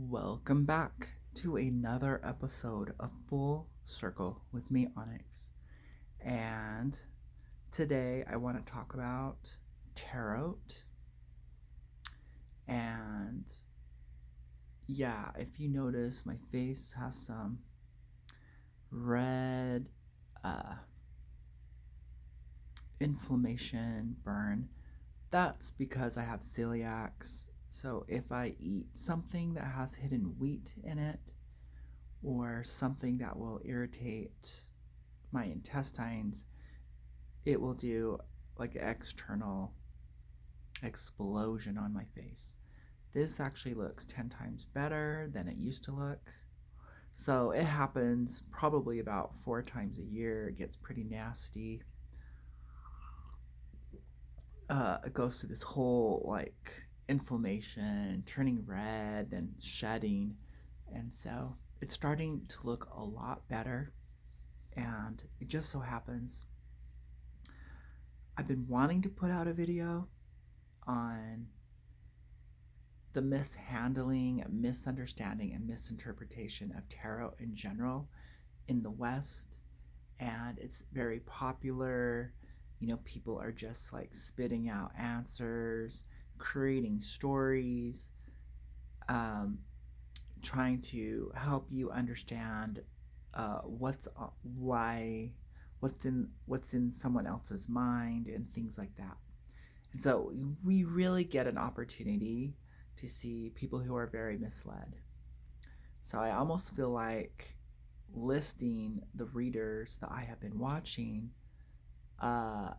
Welcome back to another episode of Full Circle with me, Onyx. And today I want to talk about tarot. And yeah, if you notice, my face has some red uh, inflammation, burn. That's because I have celiacs. So if I eat something that has hidden wheat in it, or something that will irritate my intestines, it will do like an external explosion on my face. This actually looks 10 times better than it used to look. So it happens probably about 4 times a year. It gets pretty nasty. It goes through this whole like inflammation, turning red, then shedding. And so it's starting to look a lot better. And it just so happens I've been wanting to put out a video on the mishandling, misunderstanding, and misinterpretation of tarot in general in the West. And it's very popular. People are just like spitting out answers, creating stories, um, trying to help you understand why, what's in someone else's mind, and things like that. And so we really get an opportunity to see people who are very misled. So I almost feel like listing the readers that I have been watching, uh,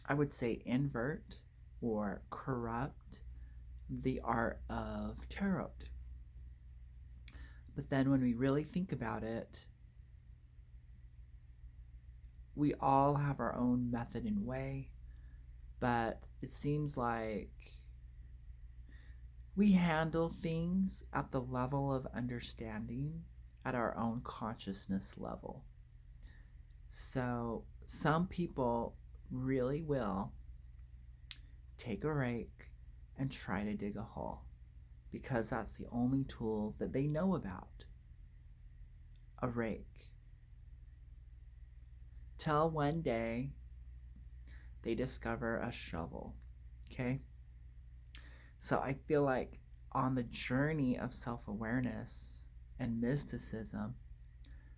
I would say invert or corrupt the art of tarot. But then when we really think about it, we all have our own method and way, but it seems like we handle things at the level of understanding at our own consciousness level. So some people really will take a rake and try to dig a hole because that's the only tool that they know about, a rake. Till one day they discover a shovel, okay? So I feel like on the journey of self-awareness and mysticism,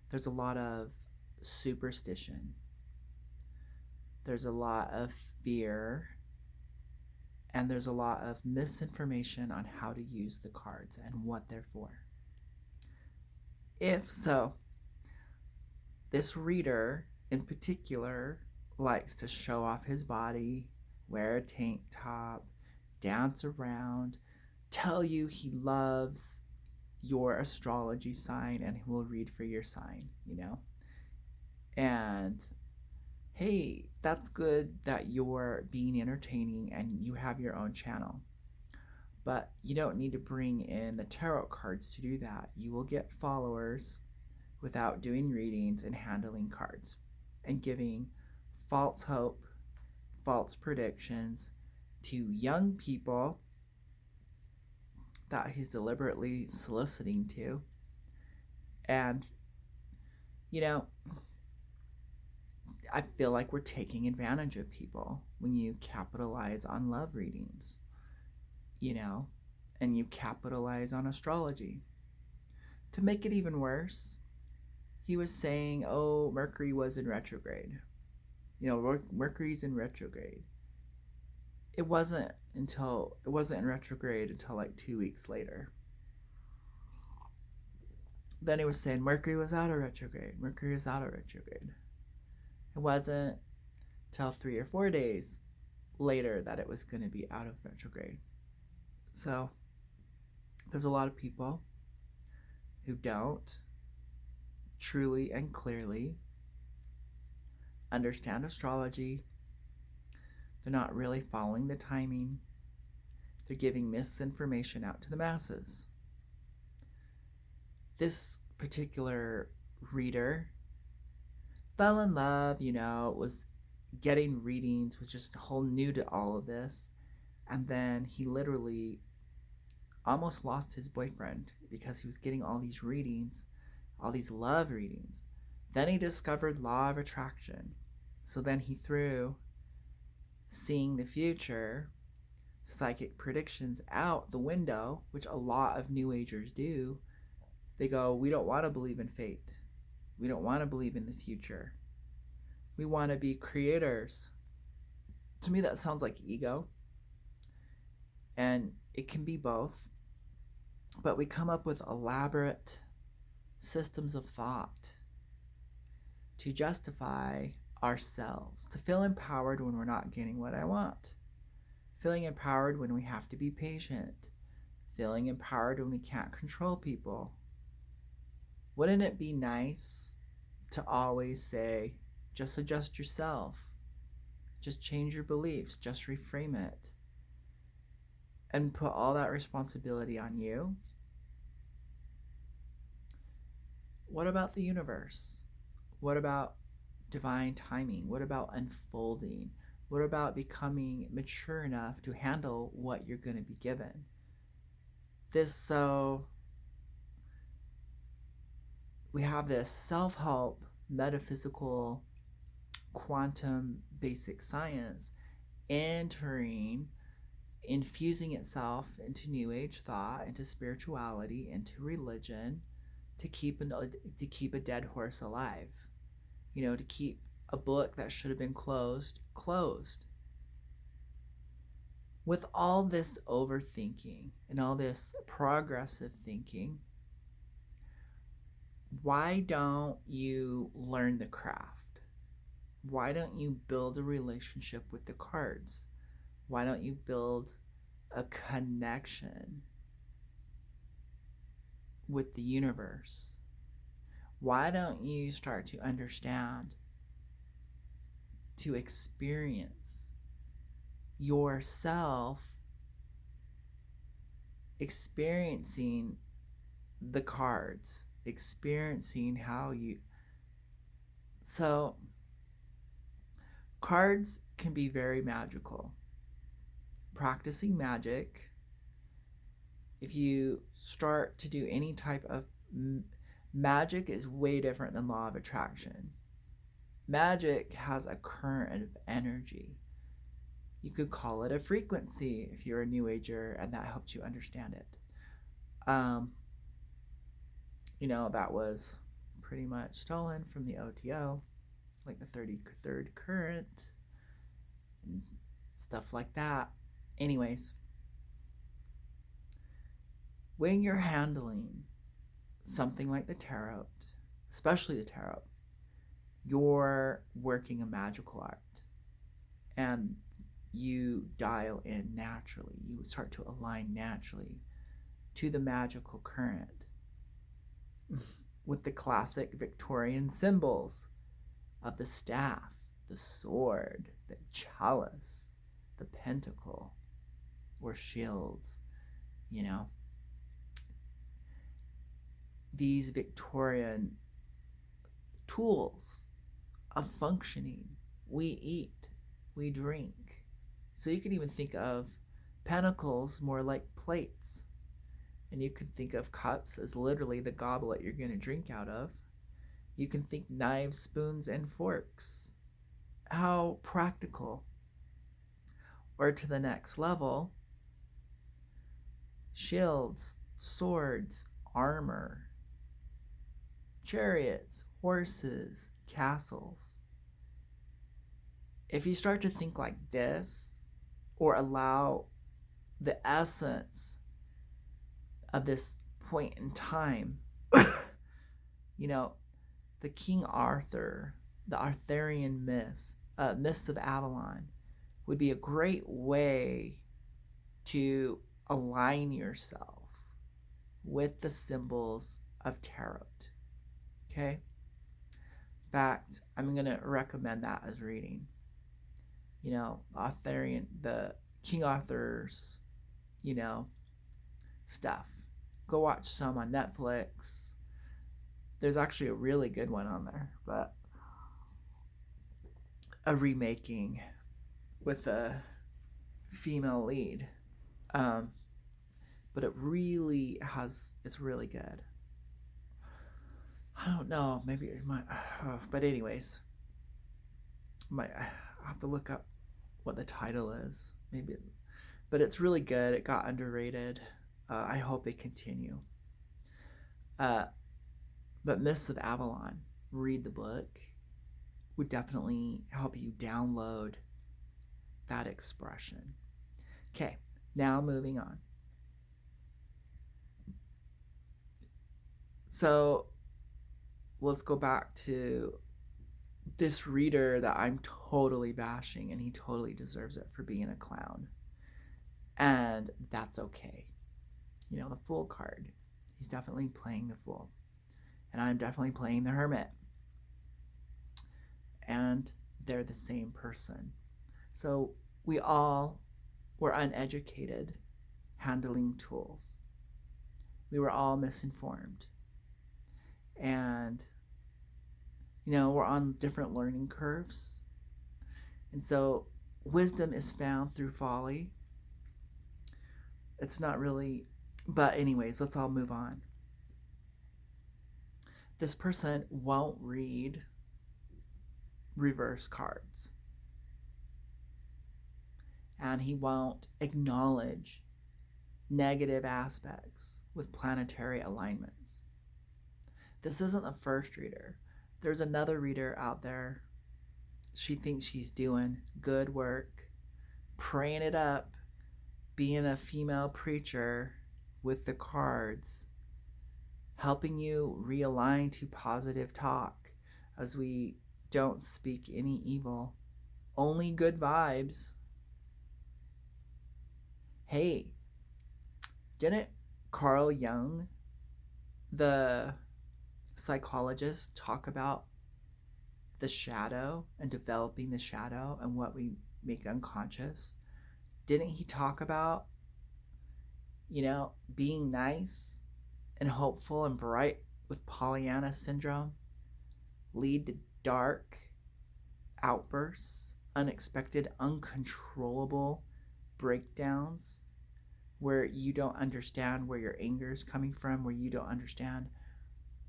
there's a lot of superstition. There's a lot of fear, and there's a lot of misinformation on how to use the cards and what they're for. If so, this reader in particular likes to show off his body, wear a tank top, dance around, tell you he loves your astrology sign and he will read for your sign. And hey, that's good that you're being entertaining and you have your own channel. But you don't need to bring in the tarot cards to do that. You will get followers without doing readings and handling cards and giving false hope, false predictions to young people that he's deliberately soliciting to. And, you know, I feel like we're taking advantage of people when you capitalize on love readings, and you capitalize on astrology. To make it even worse, he was saying, oh, Mercury was in retrograde. Mercury's in retrograde. It wasn't in retrograde until like 2 weeks later. Then he was saying Mercury was out of retrograde. Mercury is out of retrograde. It wasn't till 3 or 4 days later that it was going to be out of retrograde. So there's a lot of people who don't truly and clearly understand astrology. They're not really following the timing. They're giving misinformation out to the masses. This particular reader fell in love, was getting readings, was just whole new to all of this. And then he literally almost lost his boyfriend because he was getting all these readings, all these love readings. Then he discovered law of attraction. So then he threw seeing the future, psychic predictions out the window, which a lot of New Agers do. They go, we don't want to believe in fate. We don't want to believe in the future. We want to be creators. To me, that sounds like ego. And it can be both. But we come up with elaborate systems of thought to justify ourselves, to feel empowered when we're not getting what I want, feeling empowered when we have to be patient, feeling empowered when we can't control people. Wouldn't it be nice to always say, just adjust yourself, just change your beliefs, just reframe it, and put all that responsibility on you? What about the universe? What about divine timing? What about unfolding? What about becoming mature enough to handle what you're going to be given? We have this self-help, metaphysical, quantum basic science entering, infusing itself into New Age thought, into spirituality, into religion, to keep a dead horse alive. To keep a book that should have been closed. With all this overthinking and all this progressive thinking, why don't you learn the craft? Why don't you build a relationship with the cards? Why don't you build a connection with the universe? Why don't you start to understand, to experience yourself experiencing the cards, experiencing how you... So, cards can be very magical. Practicing magic, if you start to do any type of magic, is way different than law of attraction. Magic has a current of energy. You could call it a frequency if you're a New Ager and that helps you understand it. That was pretty much stolen from the OTO, like the 33rd current and stuff like that. Anyways, when you're handling something like the tarot, especially the tarot, you're working a magical art, and you dial in naturally. You start to align naturally to the magical current with the classic Victorian symbols of the staff, the sword, the chalice, the pentacle, or shields. These Victorian tools of functioning. We eat, we drink. So you can even think of pentacles more like plates. And you can think of cups as literally the goblet you're going to drink out of. You can think knives, spoons, and forks. How practical. Or to the next level, shields, swords, armor, chariots, horses, castles. If you start to think like this, or allow the essence of this point in time, the King Arthur, the Arthurian myths of Avalon, would be a great way to align yourself with the symbols of tarot. Okay? In fact, I'm going to recommend that as reading. The King Arthur's, stuff. Go watch some on Netflix. There's actually a really good one on there, but a remaking with a female lead. but it's really good. I don't know, maybe it might, but anyways, I have to look up what the title is. Maybe, but it's really good. It got underrated. I hope they continue. Uh, but Mists of Avalon, read the book. Would definitely help you download that expression. Okay, now moving on. So let's go back to this reader that I'm totally bashing, and he totally deserves it for being a clown. And that's okay. You know, the Fool card. He's definitely playing the Fool. And I'm definitely playing the Hermit. And they're the same person. So we all were uneducated handling tools. We were all misinformed. And, you know, we're on different learning curves. And so wisdom is found through folly. It's not really, but anyways, let's all move on. This person won't read reverse cards. And he won't acknowledge negative aspects with planetary alignments. This isn't the first reader. There's another reader out there. She thinks she's doing good work, praying it up, being a female preacher with the cards, helping you realign to positive talk as we don't speak any evil, only good vibes. Hey, didn't Carl Jung, the psychologist, talk about the shadow and developing the shadow and what we make unconscious? Didn't he talk about, being nice and hopeful and bright with Pollyanna syndrome lead to dark outbursts, unexpected, uncontrollable breakdowns where you don't understand where your anger is coming from, where you don't understand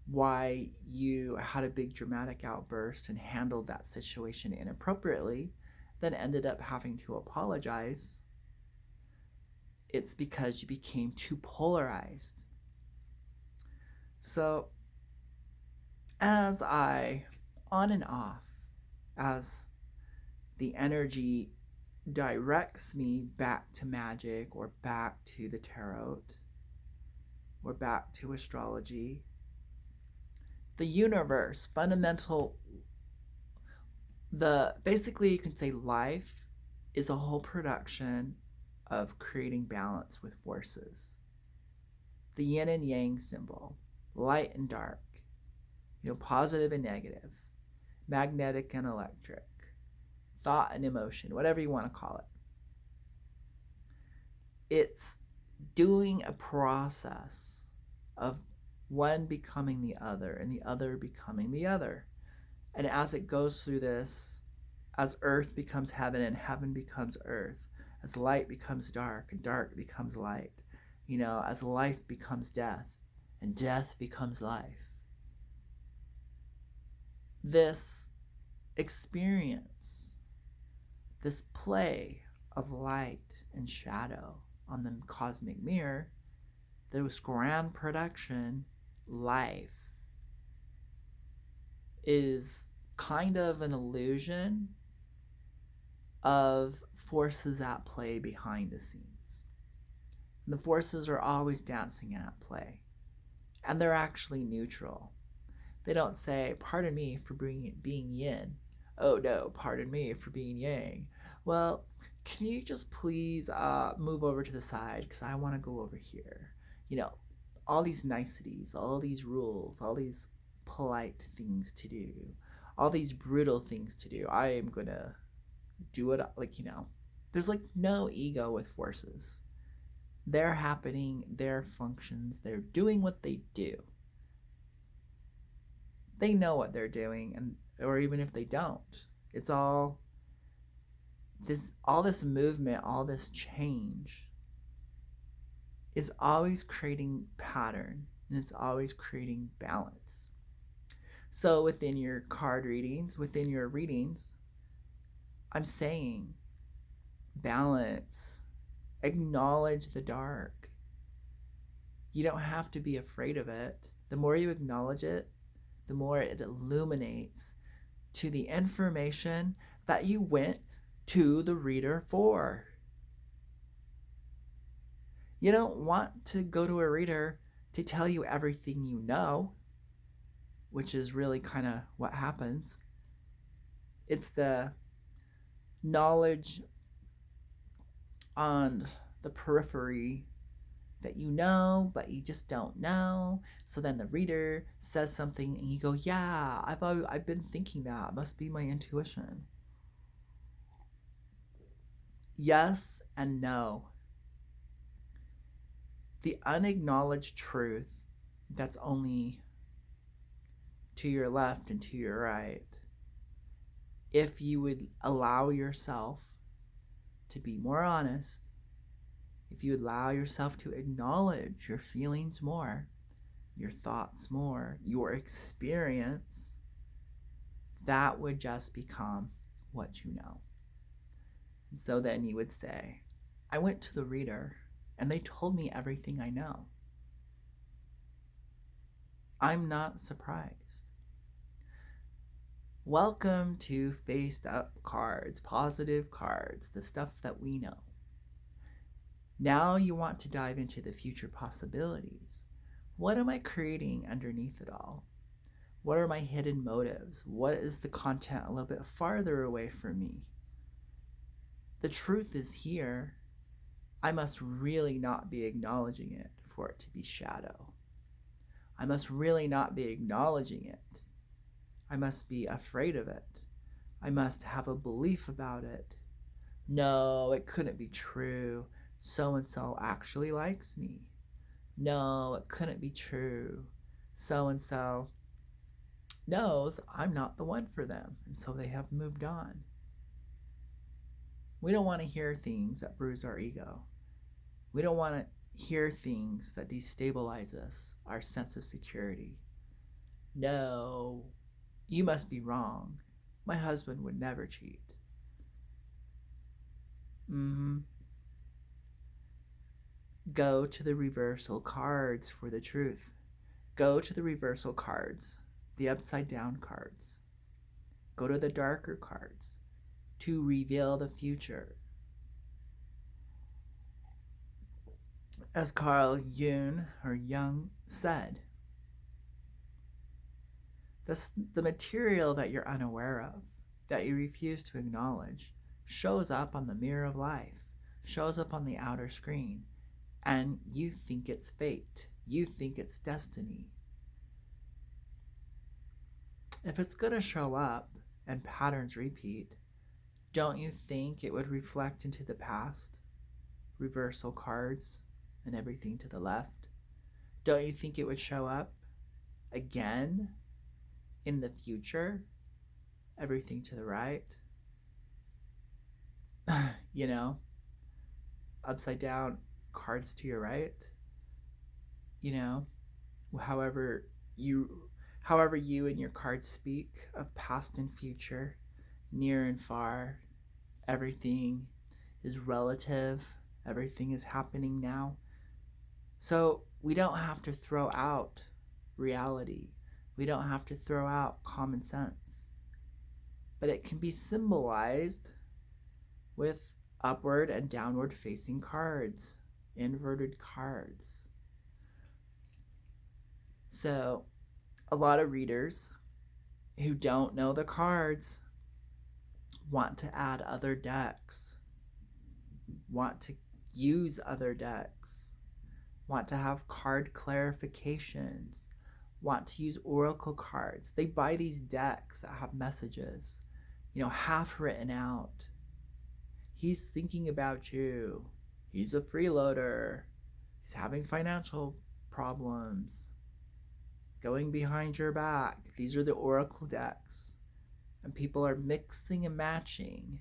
why you had a big dramatic outburst and handled that situation inappropriately, then ended up having to apologize? It's because you became too polarized. So, as I, on and off, as the energy directs me back to magic or back to the tarot or back to astrology, the universe, basically you can say life is a whole production of creating balance with forces. The yin and yang symbol, light and dark, positive and negative, magnetic and electric, thought and emotion, whatever you want to call it. It's doing a process of one becoming the other and the other becoming the other. And as it goes through this, as earth becomes heaven and heaven becomes earth, as light becomes dark and dark becomes light, as life becomes death and death becomes life. This experience, this play of light and shadow on the cosmic mirror, this grand production, life, is kind of an illusion of forces at play behind the scenes. And the forces are always dancing at play. And they're actually neutral. They don't say, pardon me for being yin. Oh no, pardon me for being yang. Well, can you just please move over to the side because I want to go over here. All these niceties, all these rules, all these polite things to do, all these brutal things to do. I am going to do it there's no ego with forces. They're happening, they're functions, they're doing what they do. They know what they're doing, or even if they don't, it's all this movement, all this change is always creating pattern and it's always creating balance. So within your card readings, within your readings, I'm saying balance, acknowledge the dark. You don't have to be afraid of it. The more you acknowledge it, the more it illuminates to the information that you went to the reader for. You don't want to go to a reader to tell you everything you know, which is really kind of what happens. It's the knowledge on the periphery that you know, but you just don't know. So then the reader says something and you go, yeah, I've been thinking that. It must be my intuition. Yes and no. The unacknowledged truth that's only to your left and to your right, if you would allow yourself to be more honest, if you allow yourself to acknowledge your feelings more, your thoughts more, your experience, that would just become what you know. And so then you would say, I went to the reader and they told me everything I know. I'm not surprised. Welcome to Faced Up Cards, positive cards, the stuff that we know. Now you want to dive into the future possibilities. What am I creating underneath it all? What are my hidden motives? What is the content a little bit farther away from me? The truth is here. I must really not be acknowledging it for it to be shadow. I must really not be acknowledging it. I must be afraid of it. I must have a belief about it. No, it couldn't be true. So-and-so actually likes me. No, it couldn't be true. So-and-so knows I'm not the one for them, and so they have moved on. We don't want to hear things that bruise our ego. We don't want to hear things that destabilize us, our sense of security. No, you must be wrong. My husband would never cheat. Go to the reversal cards for the truth. Go to the reversal cards, the upside down cards. Go to the darker cards to reveal the future. As Carl Jung said, the material that you're unaware of, that you refuse to acknowledge, shows up on the mirror of life, shows up on the outer screen, and you think it's fate. You think it's destiny. If it's going to show up and patterns repeat, don't you think it would reflect into the past? Reversal cards and everything to the left. Don't you think it would show up again in the future? Everything to the right. You know, upside down cards to your right. You know, however you and your cards speak of past and future, near and far, everything is relative, everything is happening now. So we don't have to throw out reality. We don't have to throw out common sense. But it can be symbolized with upward and downward facing cards, inverted cards. So a lot of readers who don't know the cards want to add other decks, want to use other decks, want to have card clarifications, want to use oracle cards. They buy these decks that have messages, half written out. He's thinking about you. He's a freeloader. He's having financial problems. Going behind your back. These are the oracle decks. And people are mixing and matching,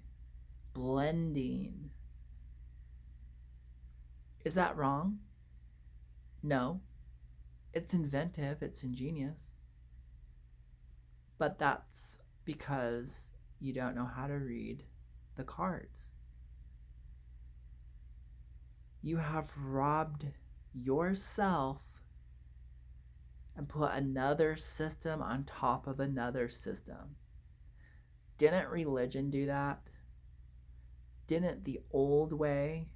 blending. Is that wrong? No, it's inventive, it's ingenious, but that's because you don't know how to read the cards. You have robbed yourself and put another system on top of another system. Didn't religion do that? Didn't the old way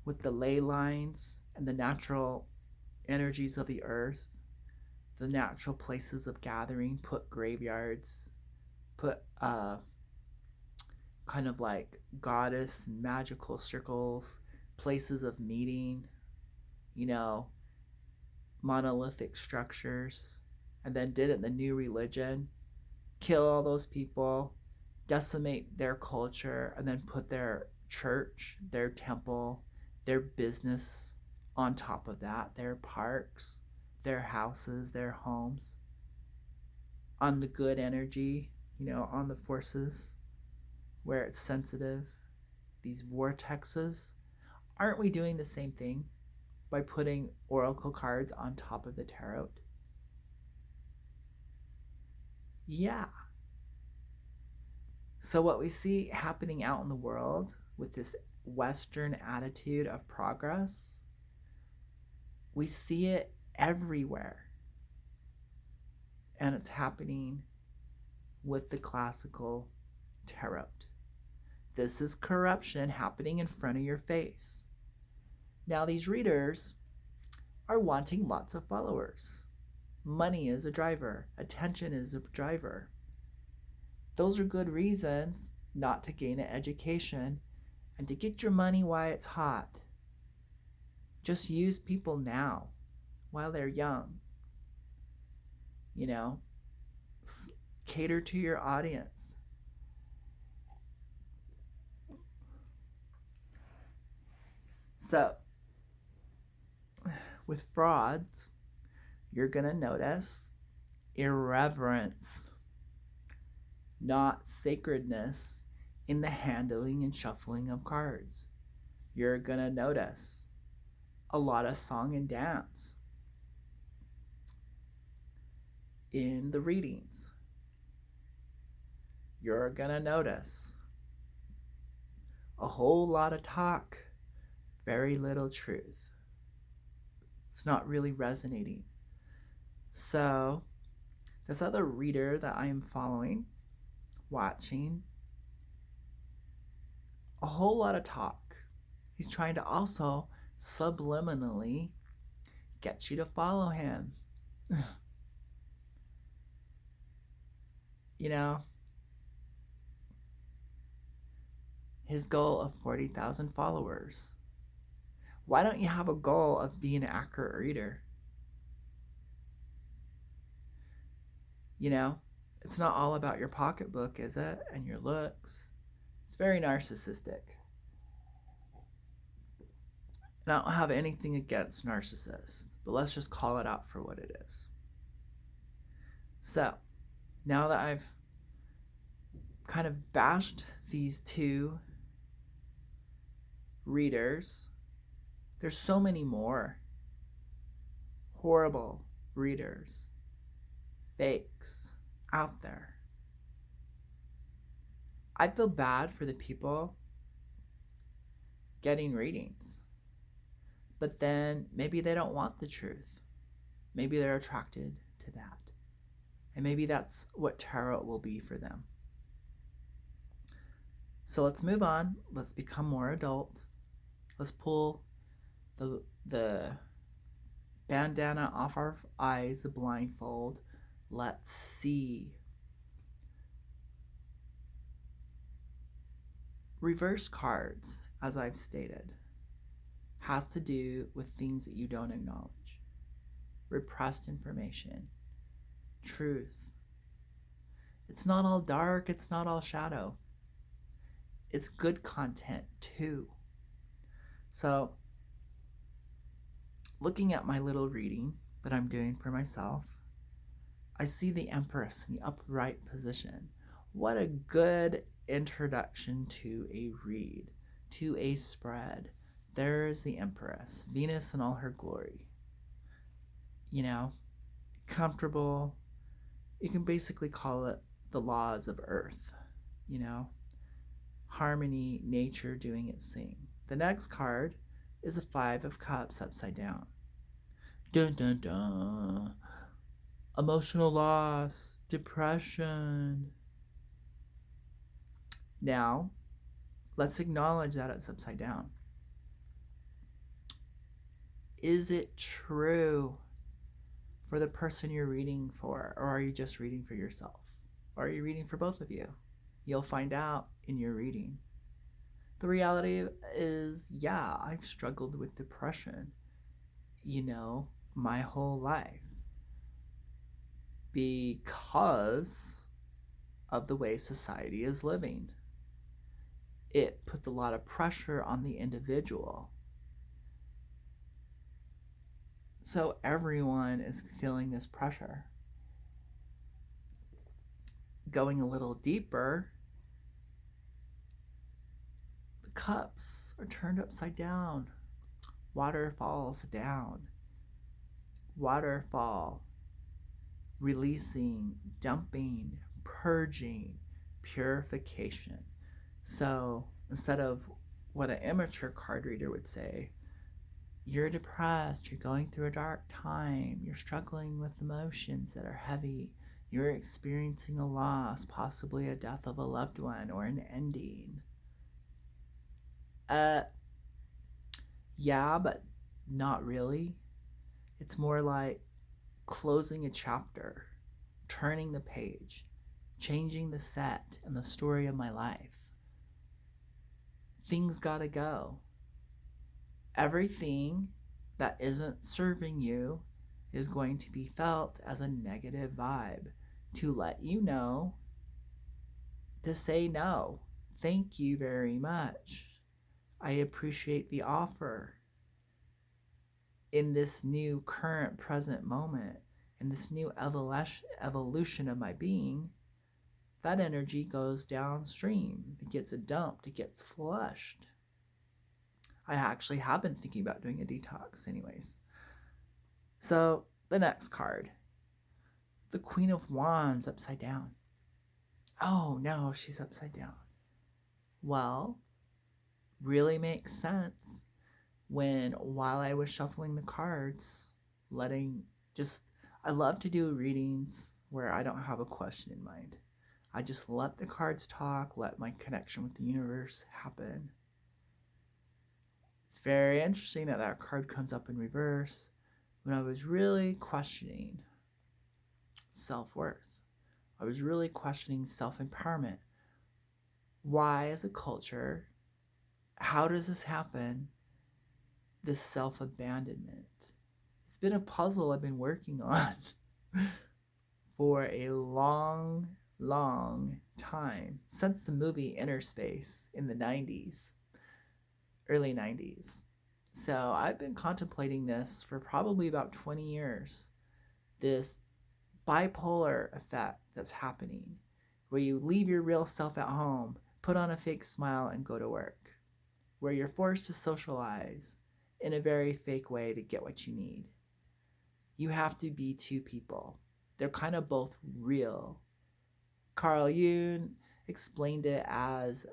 with the ley lines and the natural energies of the earth, the natural places of gathering, put graveyards, put kind of like goddess and magical circles, places of meeting, you know, monolithic structures, and then didn't the new religion kill all those people, decimate their culture, and then put their church, their temple, their business on top of that, their parks, their houses, their homes, on the good energy, on the forces where it's sensitive, these vortexes? Aren't we doing the same thing by putting oracle cards on top of the tarot? Yeah. So, what we see happening out in the world with this Western attitude of progress, we see it everywhere. And it's happening with the classical tarot. This is corruption happening in front of your face. Now, these readers are wanting lots of followers. Money is a driver, attention is a driver. Those are good reasons not to gain an education and to get your money while it's hot. Just use people now while they're young. Cater to your audience. So, with frauds, you're going to notice irreverence, not sacredness in the handling and shuffling of cards. You're going to notice a lot of song and dance in the readings. You're going to notice a whole lot of talk, very little truth. It's not really resonating. So, this other reader that I am following, watching, a whole lot of talk. He's trying to also subliminally get you to follow him. His goal of 40,000 followers. Why don't you have a goal of being an accurate reader? It's not all about your pocketbook, is it? And your looks. It's very narcissistic. And I don't have anything against narcissists, but let's just call it out for what it is. So, now that I've kind of bashed these two readers, there's so many more horrible readers, fakes out there. I feel bad for the people getting readings, but then maybe they don't want the truth. Maybe they're attracted to that. And maybe that's what tarot will be for them. So let's move on. Let's become more adult. Let's pull the bandana off our eyes, the blindfold. Let's see. Reverse cards, as I've stated, has to do with things that you don't acknowledge. Repressed information. Truth. It's not all dark, it's not all shadow. It's good content too. So, looking at my little reading that I'm doing for myself, I see the Empress in the upright position. What a good introduction to a read, to a spread. There is the Empress, Venus in all her glory. you know, comfortable. You can basically call it the laws of Earth, you know, harmony, nature doing its thing. The next card is a Five of Cups upside down. Dun dun dun. Emotional loss, depression. Now, let's acknowledge that it's upside down. Is it true for the person you're reading for, or are you just reading for yourself? Or are you reading for both of you? You'll find out in your reading. The reality is, yeah, I've struggled with depression, my whole life because of the way society is living. It puts a lot of pressure on the individual. So everyone is feeling this pressure. Going a little deeper, the cups are turned upside down. Water falls down. Waterfall. Releasing, dumping, purging, purification. So instead of what an immature card reader would say, you're depressed, you're going through a dark time, you're struggling with emotions that are heavy, you're experiencing a loss, possibly a death of a loved one or an ending. Yeah, but not really. It's more like closing a chapter, turning the page, changing the set and the story of my life. Things gotta go. Everything that isn't serving you is going to be felt as a negative vibe to let you know to say no. Thank you very much. I appreciate the offer. In this new current present moment, in this new evolution of my being, that energy goes downstream. It gets dumped, it gets flushed. I actually have been thinking about doing a detox, anyways. So, the next card, the Queen of Wands upside down. Oh no, she's upside down. Well, really makes sense when while I was shuffling the cards, I love to do readings where I don't have a question in mind. I just let the cards talk, let my connection with the universe happen. It's very interesting that card comes up in reverse when I was really questioning self-worth. I was really questioning self-empowerment. Why, as a culture, how does this happen? This self-abandonment. It's been a puzzle I've been working on for a long, long time, since the movie Innerspace in the 90s, early 90s. So I've been contemplating this for probably about 20 years. This bipolar effect that's happening, where you leave your real self at home, put on a fake smile, and go to work, where you're forced to socialize in a very fake way to get what you need. You have to be two people. They're kind of both real. Carl Jung explained it as,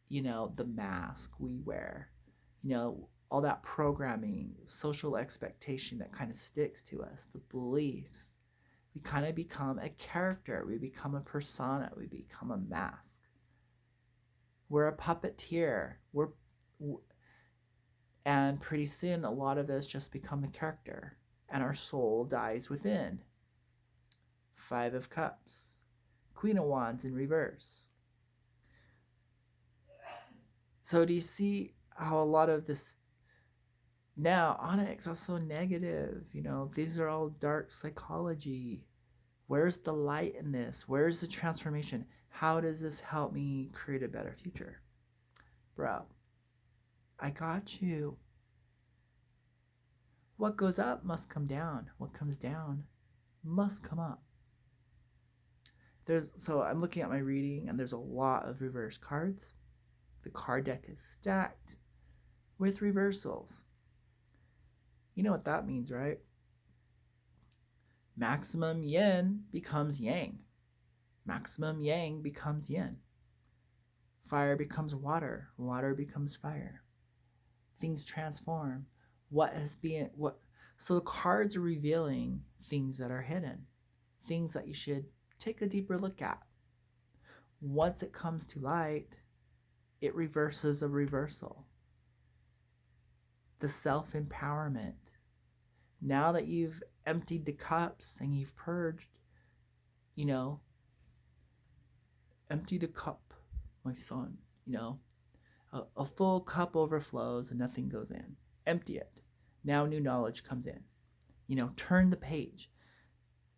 the mask we wear. All that programming, social expectation that kind of sticks to us, the beliefs. We kind of become a character. We become a persona. We become a mask. We're a puppeteer. And pretty soon, a lot of us just become the character, and our soul dies within. Five of Cups. Queen of Wands in reverse. So do you see how a lot of this now, Onyx also negative, these are all dark psychology. Where's the light in this? Where's the transformation? How does this help me create a better future? Bro, I got you. What goes up must come down. What comes down must come up. So I'm looking at my reading, and there's a lot of reverse cards. The card deck is stacked with reversals. You know what that means, right? Maximum yin becomes yang. Maximum yang becomes yin. Fire becomes water. Water becomes fire. Things transform. So the cards are revealing things that are hidden, things that you should take a deeper look at. Once it comes to light, it reverses a reversal. The self-empowerment. Now that you've emptied the cups and you've purged, empty the cup, my son, a full cup overflows and nothing goes in. Empty it. Now new knowledge comes in. Turn the page.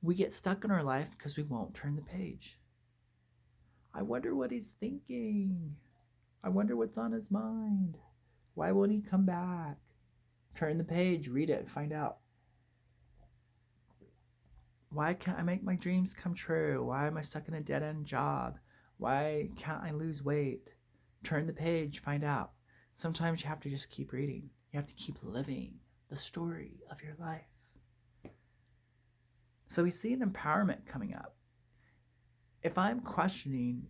We get stuck in our life because we won't turn the page. I wonder what he's thinking. I wonder what's on his mind. Why won't he come back? Turn the page, read it, find out. Why can't I make my dreams come true? Why am I stuck in a dead-end job? Why can't I lose weight? Turn the page, find out. Sometimes you have to just keep reading. You have to keep living the story of your life. So we see an empowerment coming up. If I'm questioning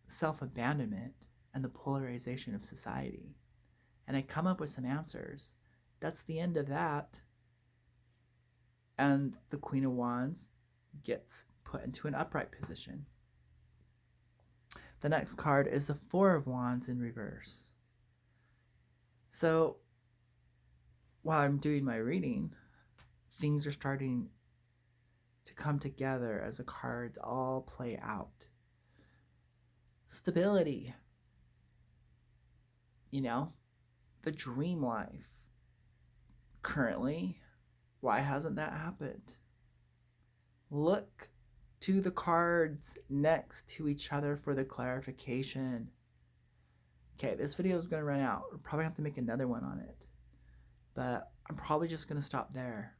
self-abandonment and the polarization of society, and I come up with some answers, that's the end of that. And the Queen of Wands gets put into an upright position. The next card is the Four of Wands in reverse. So while I'm doing my reading, things are starting to come together as the cards all play out. Stability. The dream life. Currently, why hasn't that happened? Look to the cards next to each other for the clarification. Okay, this video is going to run out. We'll probably have to make another one on it. But I'm probably just going to stop there.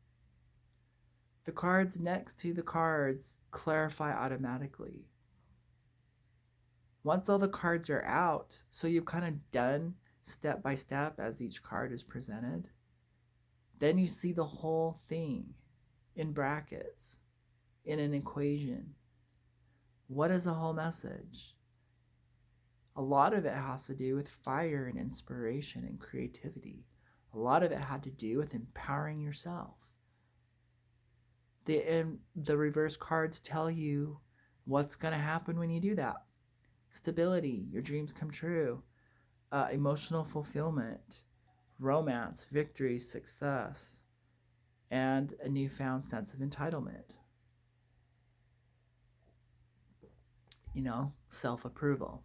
The cards next to the cards clarify automatically. Once all the cards are out, so you've kind of done step by step as each card is presented, then you see the whole thing in brackets, in an equation. What is the whole message? A lot of it has to do with fire and inspiration and creativity. A lot of it had to do with empowering yourself. The reverse cards tell you what's going to happen when you do that. Stability, your dreams come true. Emotional fulfillment, romance, victory, success, and a newfound sense of entitlement. Self-approval.